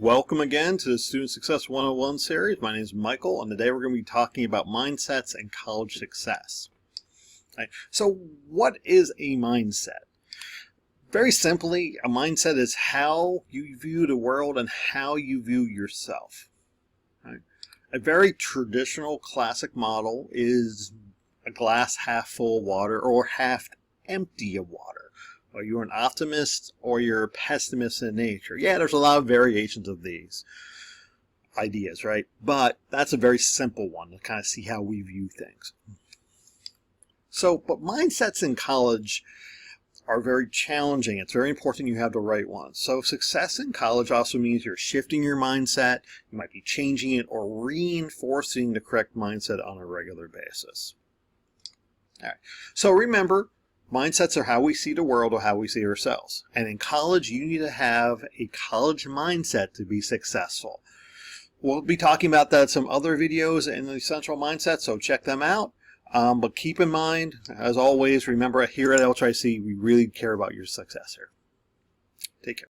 Welcome again to the Student Success 101 series. My name is Michael, and today we're going to be talking about mindsets and college success. Right. So what is a mindset? Very simply, a mindset is how you view the world and how you view yourself. Right. A very traditional classic model is a glass half full of water or half empty of water. Or you're an optimist or you're a pessimist in nature. Yeah, there's a lot of variations of these ideas, right? But that's a very simple one to kind of see how we view things. But mindsets in college are very challenging. It's very important you have the right ones. So success in college also means you're shifting your mindset. You might be changing it or reinforcing the correct mindset on a regular basis. All right. So remember, mindsets are how we see the world or how we see ourselves. And in college, you need to have a college mindset to be successful. We'll be talking about that in some other videos in the Essential Mindset, so check them out. But keep in mind, as always, remember here at LCCC, we really care about your success here. Take care.